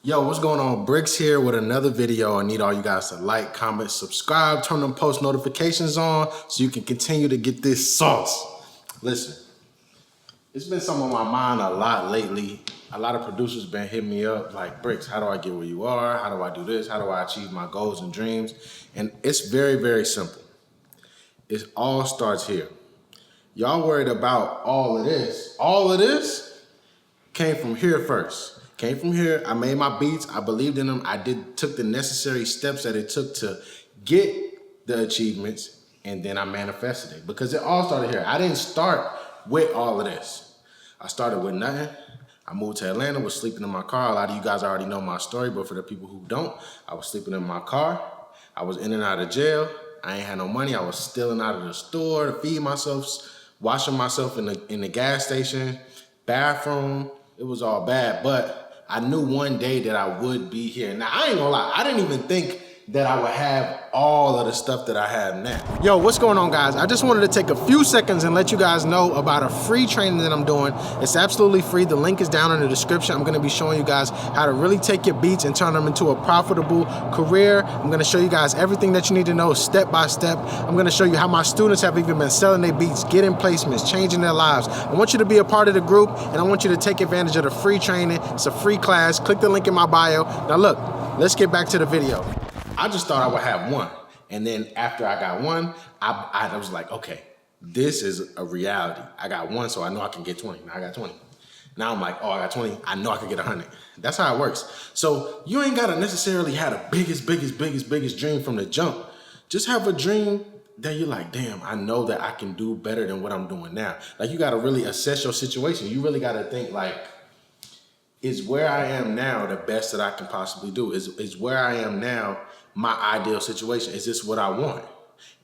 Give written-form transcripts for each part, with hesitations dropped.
Yo, what's going on? Bricks here with another video. I need all you guys to like, comment, subscribe, turn them post notifications on so you can continue to get this sauce. Listen, it's been something on my mind a lot lately. A lot of producers been hitting me up like, Bricks, how do I get where you are? How do I do this? How do I achieve my goals and dreams? And it's very, very simple. It all starts here. Y'all worried about all of this. All of this came from here first. Came from here. I made my beats. I believed in them. I took the necessary steps that it took to get the achievements, and then I manifested it because it all started here. I didn't start with all of this. I started with nothing. I moved to Atlanta, was sleeping in my car. A lot of you guys already know my story, but for the people who don't, I was sleeping in my car. I was in and out of jail. I ain't had no money. I was stealing out of the store to feed myself, washing myself in the gas station, bathroom. It was all bad, but I knew one day that I would be here. Now, I ain't gonna lie, I didn't even think that I would have all of the stuff that I have now. Yo, what's going on, guys? I just wanted to take a few seconds and let you guys know about a free training that I'm doing. It's absolutely free. The link is down in the description. I'm gonna be showing you guys how to really take your beats and turn them into a profitable career. I'm gonna show you guys everything that you need to know step by step. I'm gonna show you how my students have even been selling their beats, getting placements, changing their lives. I want you to be a part of the group, and I want you to take advantage of the free training. It's a free class. Click the link in my bio. Now look, let's get back to the video. I just thought I would have one. And then after I got one, I was like, okay, this is a reality. I got one, so I know I can get 20. Now I got 20. Now I'm like, oh, I got 20. I know I can get 100. That's how it works. So you ain't gotta necessarily have the biggest dream from the jump. Just have a dream that you're like, damn, I know that I can do better than what I'm doing now. Like, you gotta really assess your situation. You really gotta think like, is where I am now the best that I can possibly do? Is where I am now my ideal situation? Is this what I want?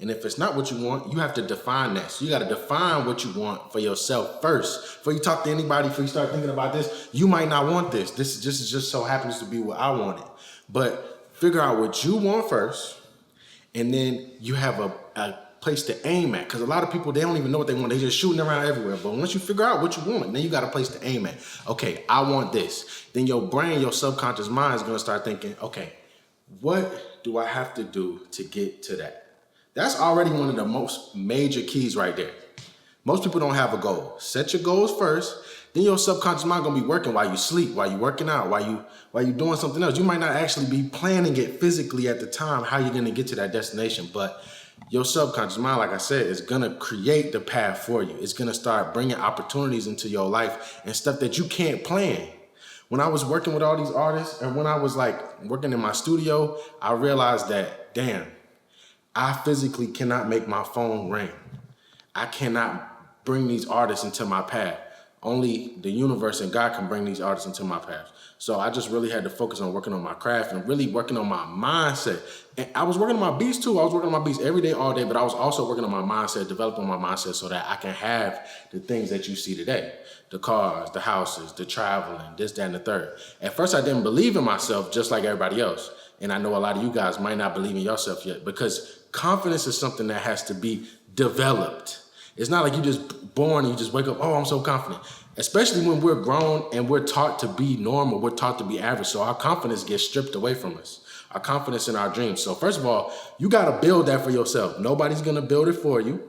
And if it's not what you want, you have to define that. So you got to define what you want for yourself first. Before you talk to anybody, before you start thinking about this, you might not want this. This just so happens to be what I wanted. But figure out what you want first, and then you have a place to aim at. Because a lot of people, they don't even know what they want. They just shooting around everywhere. But once you figure out what you want, then you got a place to aim at. Okay, I want this. Then your brain, your subconscious mind is going to start thinking, okay, what do I have to do to get to that? That's already one of the most major keys right there. Most people don't have a goal. Set your goals first. Then your subconscious mind gonna be working while you sleep, while you working out, while you doing something else. You might not actually be planning it physically at the time how you're gonna get to that destination, but your subconscious mind, like I said, is gonna create the path for you. It's gonna start bringing opportunities into your life and stuff that you can't plan. When I was working with all these artists, and when I was like working in my studio, I realized that, damn, I physically cannot make my phone ring. I cannot bring these artists into my path. Only the universe and God can bring these artists into my path. So I just really had to focus on working on my craft and really working on my mindset. And I was working on my beats too. I was working on my beats every day, all day, but I was also working on my mindset, developing my mindset so that I can have the things that you see today. The cars, the houses, the traveling, this, that, and the third. At first, I didn't believe in myself just like everybody else. And I know a lot of you guys might not believe in yourself yet, because confidence is something that has to be developed. It's not like you just born and you just wake up, oh, I'm so confident. Especially when we're grown and we're taught to be normal, we're taught to be average. So our confidence gets stripped away from us. Our confidence in our dreams. So first of all, you gotta build that for yourself. Nobody's gonna build it for you.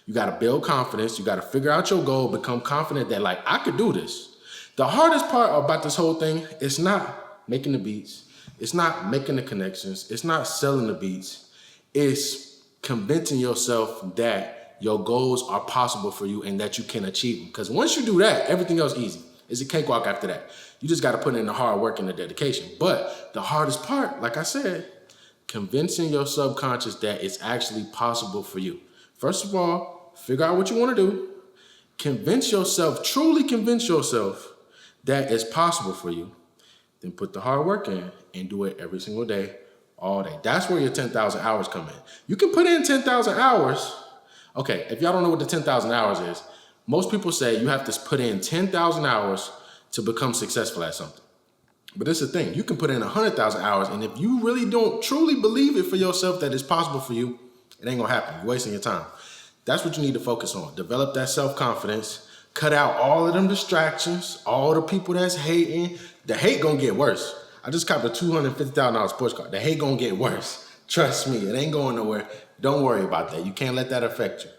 You gotta build confidence. You gotta figure out your goal, become confident that like, I could do this. The hardest part about this whole thing is not making the beats. It's not making the connections. It's not selling the beats. It's convincing yourself that your goals are possible for you and that you can achieve them. Because once you do that, everything else easy. It's a cakewalk after that. You just got to put in the hard work and the dedication. But the hardest part, like I said, convincing your subconscious that it's actually possible for you. First of all, figure out what you want to do. Convince yourself, truly convince yourself that it's possible for you. Then put the hard work in and do it every single day, all day. That's where your 10,000 hours come in. You can put in 10,000 hours. Okay, if y'all don't know what the 10,000 hours is, most people say you have to put in 10,000 hours to become successful at something. But this is the thing, you can put in 100,000 hours, and if you really don't truly believe it for yourself that it's possible for you, it ain't gonna happen. You're wasting your time. That's what you need to focus on. Develop that self-confidence, cut out all of them distractions, all the people that's hating. The hate gonna get worse. I just copped a $250,000 sports car. The hate gonna get worse. Trust me, it ain't going nowhere. Don't worry about that. You can't let that affect you.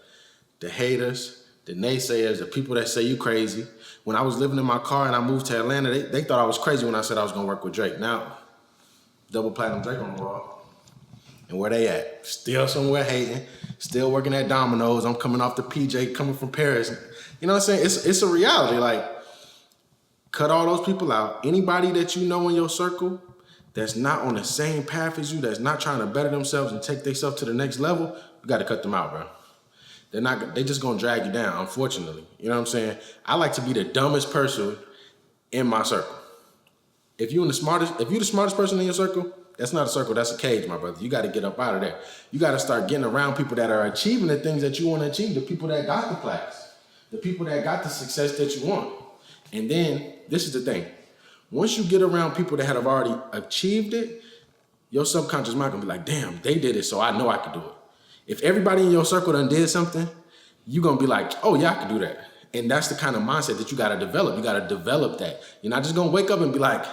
The haters, the naysayers, the people that say you crazy. When I was living in my car and I moved to Atlanta, they thought I was crazy when I said I was gonna work with Drake. Now, double platinum Drake on the wall. And where they at? Still somewhere hating, still working at Domino's. I'm coming off the PJ, coming from Paris. You know what I'm saying? It's a reality. Like, cut all those people out. Anybody that you know in your circle that's not on the same path as you, that's not trying to better themselves and take themselves to the next level, you got to cut them out, bro. They just gonna drag you down, unfortunately. You know what I'm saying? I like to be the dumbest person in my circle. If you're the smartest person in your circle, that's not a circle, that's a cage, my brother. You got to get up out of there. You got to start getting around people that are achieving the things that you want to achieve, the people that got the plaques, the people that got the success that you want. And then, this is the thing. Once you get around people that have already achieved it, your subconscious mind can be like, damn, they did it, so I know I can do it. If everybody in your circle done did something, you're going to be like, oh, yeah, I can do that. And that's the kind of mindset that you got to develop. You got to develop that. You're not just going to wake up and be like,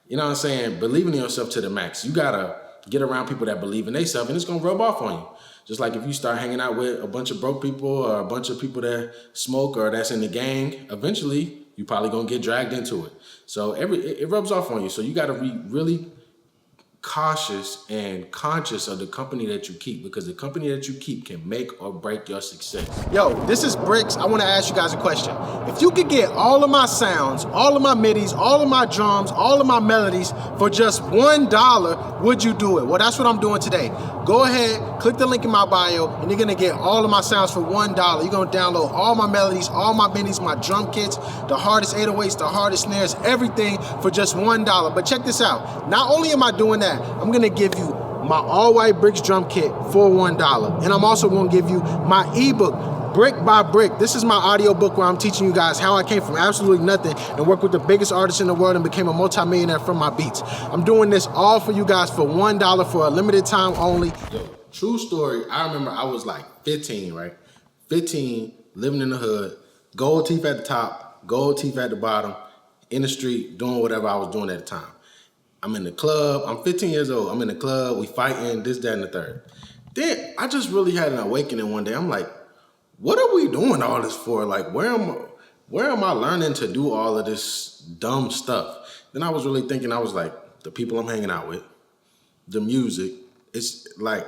you know what I'm saying, believing in yourself to the max. You got to get around people that believe in themselves, and it's going to rub off on you. Just like if you start hanging out with a bunch of broke people or a bunch of people that smoke or that's in the gang, eventually you're probably going to get dragged into it. So it rubs off on you. So you got to be really cautious and conscious of the company that you keep, because the company that you keep can make or break your success. Yo, this is Bricks. I want to ask you guys a question. If you could get all of my sounds, all of my midis, all of my drums, all of my melodies for just $1, would you do it? Well, that's what I'm doing today. Go ahead, click the link in my bio, and you're going to get all of my sounds for $1. You're going to download all my melodies, all my midis, my drum kits, the hardest 808s, the hardest snares, everything for just $1. But check this out. Not only am I doing that, I'm gonna give you my all-white Bricks drum kit for $1. And I'm also gonna give you my ebook, Brick by Brick. This is my audiobook where I'm teaching you guys how I came from absolutely nothing and worked with the biggest artists in the world and became a multimillionaire from my beats. I'm doing this all for you guys for $1 for a limited time only. Yo, true story, I remember I was like 15, right? 15, living in the hood, gold teeth at the top, gold teeth at the bottom, in the street, doing whatever I was doing at the time. I'm in the club. I'm 15 years old. I'm in the club. We fighting, this, that, and the third. Then I just really had an awakening one day. I'm like, what are we doing all this for? Like, where am I learning to do all of this dumb stuff? Then I was really thinking, I was like, the people I'm hanging out with, the music, it's like,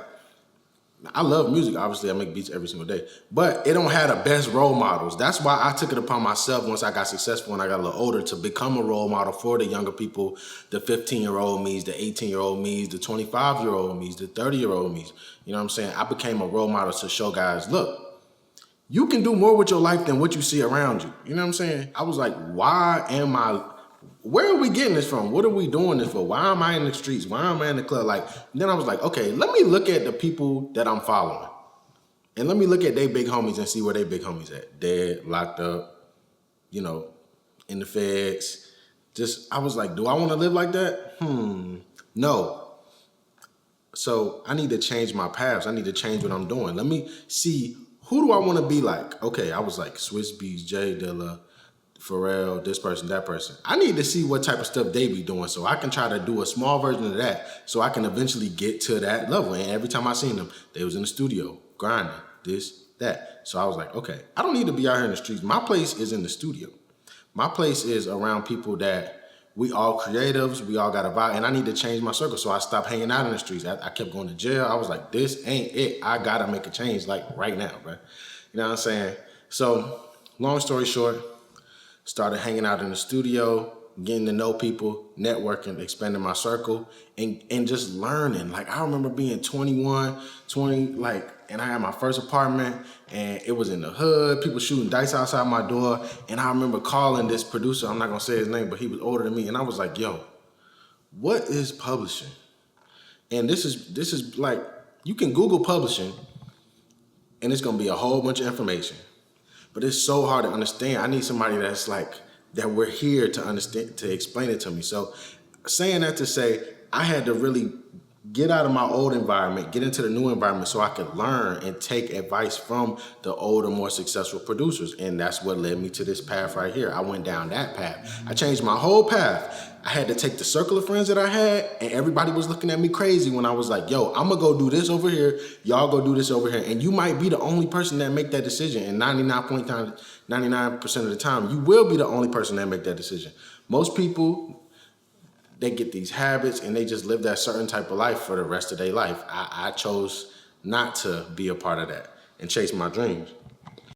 I love music. Obviously, I make beats every single day, but it don't have the best role models. That's why I took it upon myself once I got successful and I got a little older to become a role model for the younger people, the 15-year-old me's, the 18-year-old me's, the 25-year-old me's, the 30-year-old me's. You know what I'm saying? I became a role model to show guys, look, you can do more with your life than what you see around you. You know what I'm saying? I was like, where are we getting this from? What are we doing this for? Why am I in the streets? Why am I in the club? Like, then I was like, okay, let me look at the people that I'm following. And let me look at they big homies and see where they big homies at. Dead, locked up, you know, in the feds. I was like, do I want to live like that? No. So I need to change my paths. I need to change what I'm doing. Let me see, who do I want to be like? Okay, I was like Swiss Beats, Jay Dilla, Pharrell, this person, that person. I need to see what type of stuff they be doing so I can try to do a small version of that so I can eventually get to that level. And every time I seen them, they was in the studio, grinding, this, that. So I was like, okay, I don't need to be out here in the streets. My place is in the studio. My place is around people that we all creatives, we all got a vibe, and I need to change my circle. So I stopped hanging out in the streets. I kept going to jail. I was like, this ain't it. I gotta make a change like right now, bro. You know what I'm saying? So long story short, started hanging out in the studio, getting to know people, networking, expanding my circle, and just learning. Like, I remember being 21, 20, like, and I had my first apartment, and it was in the hood, people shooting dice outside my door, and I remember calling this producer, I'm not gonna say his name, but he was older than me, and I was like, yo, what is publishing? And this is like, you can Google publishing, and it's gonna be a whole bunch of information. But it's so hard to understand. I need somebody that's like, that we're here to understand, to explain it to me. So saying that to say, I had to really get out of my old environment, get into the new environment so I could learn and take advice from the older, more successful producers. And that's what led me to this path right here. I went down that path. I changed my whole path. I had to take the circle of friends that I had, and everybody was looking at me crazy when I was like, yo, I'm gonna go do this over here, y'all go do this over here. And you might be the only person that make that decision. And 99% of the time, you will be the only person that make that decision. Most people, they get these habits and they just live that certain type of life for the rest of their life. I chose not to be a part of that and chase my dreams.